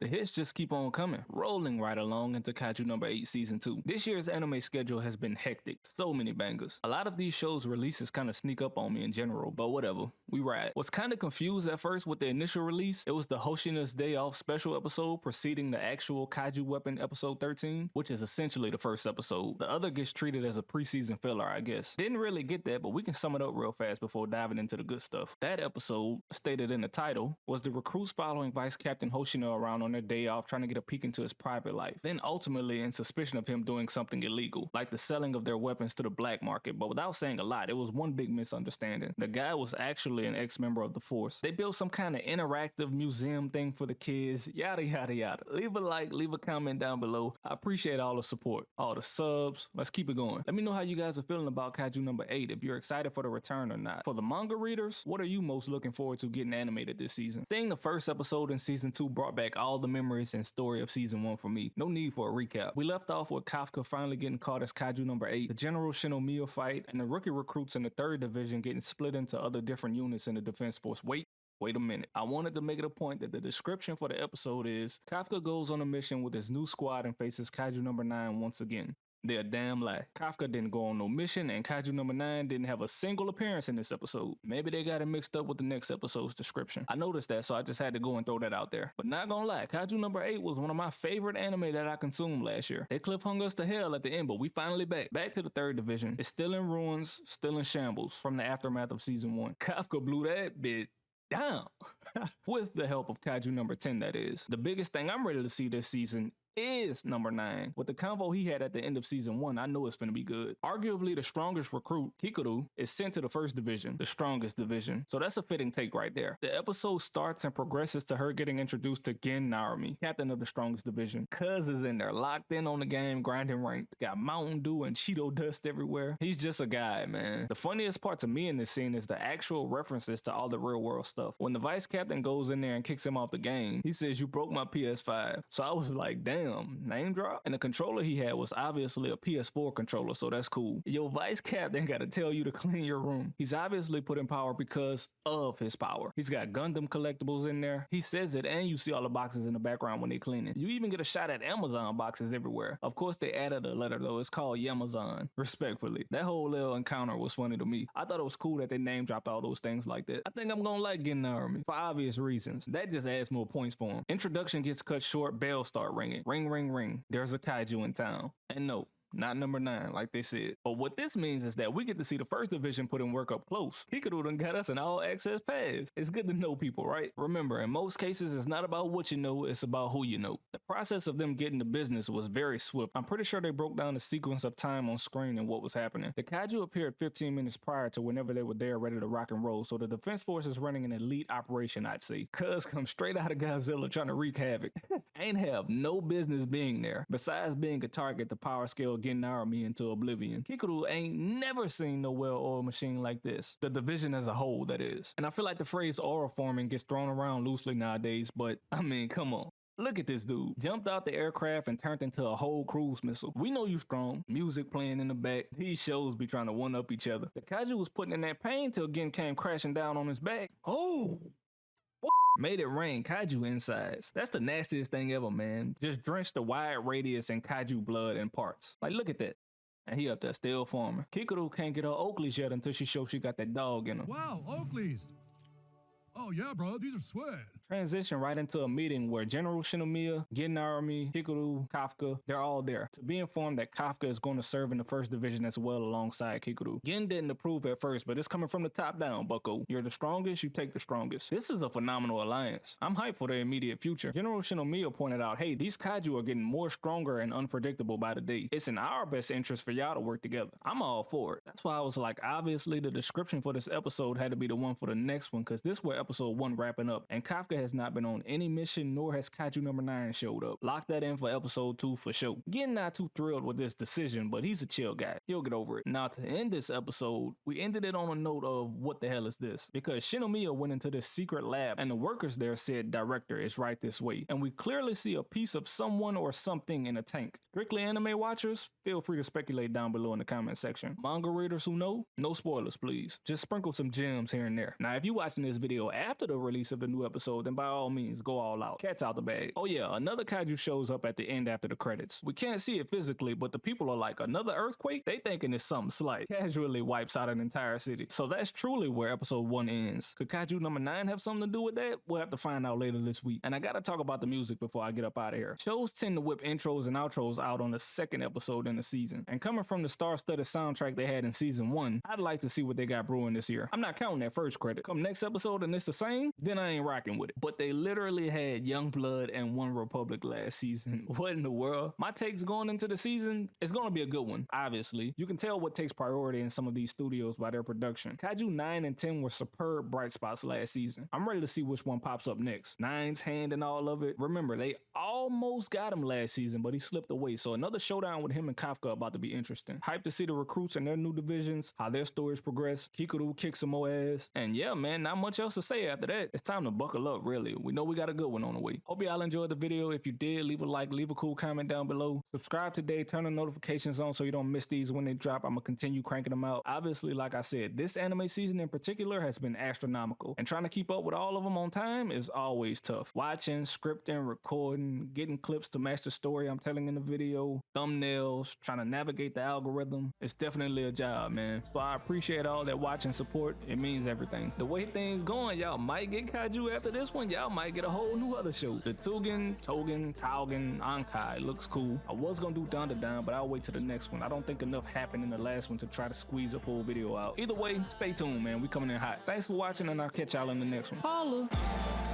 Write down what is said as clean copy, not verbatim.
The hits just keep on coming, rolling right along into Kaiju No. 8 Season 2. This year's anime schedule has been hectic, so many bangers. A lot of these shows' releases kind of sneak up on me in general, but whatever, we ride. Was kind of confused at first with the initial release. It was the Hoshina's Day Off special episode preceding the actual Kaiju Weapon episode 13, which is essentially the first episode. The other gets treated as a preseason filler, I guess. Didn't really get that, but we can sum it up real fast before diving into the good stuff. That episode, stated in the title, was the recruits following Vice Captain Hoshino around on their day off trying to get a peek into his private life, then ultimately in suspicion of him doing something illegal, like the selling of their weapons to the black market. But without saying a lot, it was one big misunderstanding. The guy was actually an ex-member of the force. They built some kind of interactive museum thing for the kids, yada yada yada. Leave a like, leave a comment down below. I appreciate all the support, all the subs. Let's keep it going. Let me know how you guys are feeling about Kaiju No. 8, if you're excited for the return or not. For the manga readers, what are you most looking forward to getting animated this season? Seeing the first episode in season 2 brought back all the memories and story of season 1 for me. No need for a recap. We left off with Kafka finally getting caught as Kaiju No. 8, the General Shinomiya fight, and the rookie recruits in the 3rd division getting split into other different units in the Defense Force. Wait a minute. I wanted to make it a point that the description for the episode is Kafka goes on a mission with his new squad and faces Kaiju No. 9 once again. They're a damn lie. Kafka didn't go on no mission, and Kaiju No. 9 didn't have a single appearance in this episode. Maybe they got it mixed up with the next episode's description. I noticed that, so I just had to go and throw that out there. But not gonna lie, Kaiju No. 8 was one of my favorite anime that I consumed last year. They cliffhung us to hell at the end, but we finally back. Back to the 3rd division. It's still in ruins, still in shambles from the aftermath of season 1. Kafka blew that bit down. With the help of Kaiju No. 10, that is. The biggest thing I'm ready to see this season is number 9. With the convo he had at the end of season 1, I know it's finna be good. Arguably the strongest recruit, Hikaru, is sent to the 1st division, the strongest division. So that's a fitting take right there. The episode starts and progresses to her getting introduced to Gen Narumi, captain of the strongest division. Cuz is in there, locked in on the game, grinding ranked. Got Mountain Dew and Cheeto dust everywhere. He's just a guy, man. The funniest part to me in this scene is the actual references to all the real world stuff. When the vice captain goes in there and kicks him off the game, he says, "You broke my PS5. So I was like, damn. Name drop? And the controller he had was obviously a PS4 controller, so that's cool. Your vice captain gotta tell you to clean your room. He's obviously put in power because of his power. He's got Gundam collectibles in there. He says it, and you see all the boxes in the background when they clean it. You even get a shot at Amazon boxes everywhere. Of course, they added a letter though. It's called Yamazon. Respectfully. That whole little encounter was funny to me. I thought it was cool that they name dropped all those things like that. I think I'm gonna like Gen Narumi for obvious reasons. That just adds more points for him. Introduction gets cut short, bells start ringing. Ring, ring, ring. There's a kaiju in town. And no, not number 9, like they said. But what this means is that we get to see the 1st division put in work up close. Hikaru done got us an all-access pass. It's good to know people, right? Remember, in most cases, it's not about what you know, it's about who you know. The process of them getting to business was very swift. I'm pretty sure they broke down the sequence of time on screen and what was happening. The kaiju appeared 15 minutes prior to whenever they were there ready to rock and roll, so the Defense Force is running an elite operation, I'd say. Cuz come straight out of Godzilla trying to wreak havoc. Ain't have no business being there, besides being a target to power scale Gen Narumi into oblivion. Hikaru ain't never seen no well-oiled machine like this. The division as a whole, that is. And I feel like the phrase aura forming gets thrown around loosely nowadays, but I mean, come on. Look at this dude. Jumped out the aircraft and turned into a whole cruise missile. We know you strong. Music playing in the back. These shows be trying to one-up each other. The kaiju was putting in that pain till Gen came crashing down on his back. Oh! Made it rain kaiju insides. That's the nastiest thing ever, man. Just drenched the wide radius in kaiju blood and parts. Like, look at that. And he up there still farming. Hikaru can't get her Oakleys yet until she shows she got that dog in her. Wow, Oakleys! Oh yeah, bro, these are sweat. Transition right into a meeting where General Shinomiya, Gen Narumi, Hikaru, Kafka, they're all there to be informed that Kafka is going to serve in the 1st division as well alongside Hikaru. Gen didn't approve at first, but it's coming from the top down, bucko. You're the strongest, you take the strongest. This is a phenomenal alliance. I'm hyped for their immediate future. General Shinomiya pointed out, hey, these kaiju are getting more stronger and unpredictable by the day. It's in our best interest for y'all to work together. I'm all for it. That's why I was like, obviously the description for this episode had to be the one for the next one, because this where episode 1 wrapping up, and Kafka has not been on any mission, nor has Kaiju No. 9 showed up. Lock that in for episode 2 for sure. Getting not too thrilled with this decision, but he's a chill guy. He'll get over it. Now to end this episode, we ended it on a note of what the hell is this? Because Shinomiya went into this secret lab and the workers there said director is right this way. And we clearly see a piece of someone or something in a tank. Strictly anime watchers, feel free to speculate down below in the comment section. Manga readers who know, no spoilers please. Just sprinkle some gems here and there. Now if you're watching this video after the release of the new episode, then then by all means, go all out. Cat's out the bag. Oh yeah, another kaiju shows up at the end after the credits. We can't see it physically, but the people are like, another earthquake? They thinking it's something slight. Casually wipes out an entire city. So that's truly where episode 1 ends. Could Kaiju number 9 have something to do with that? We'll have to find out later this week. And I gotta talk about the music before I get up out of here. Shows tend to whip intros and outros out on the second episode in the season. And coming from the star-studded soundtrack they had in season 1, I'd like to see what they got brewing this year. I'm not counting that first credit. Come next episode and it's the same, then I ain't rocking with it. But they literally had Youngblood and One Republic last season. What in the world? My takes going into the season, it's gonna be a good one, obviously. You can tell what takes priority in some of these studios by their production. Kaiju 9 and 10 were superb bright spots last season. I'm ready to see which one pops up next. 9's hand and all of it. Remember, they almost got him last season, but he slipped away. So another showdown with him and Kafka about to be interesting. Hyped to see the recruits and their new divisions, how their stories progress. Kikuru kicks some more ass. And yeah, man, not much else to say after that. It's time to buckle up, really. We know we got a good one on the way. Hope y'all enjoyed the video. If you did, leave a like, leave a cool comment down below. Subscribe today, turn the notifications on so you don't miss these when they drop. I'm gonna continue cranking them out. Obviously, like I said, this anime season in particular has been astronomical. And trying to keep up with all of them on time is always tough. Watching, scripting, recording, getting clips to match the story I'm telling in the video, thumbnails, trying to navigate the algorithm. It's definitely a job, man. So I appreciate all that watching support. It means everything. The way things going, y'all might get Kaiju after this one. Y'all might get a whole new other show. The Taugen Ankai looks cool. I was gonna do Down to Down, but I'll wait till the next one. I don't think enough happened in the last one to try to squeeze a full video out. Either way, stay tuned, man. We coming in hot. Thanks for watching, and I'll catch y'all in the next one. Holla!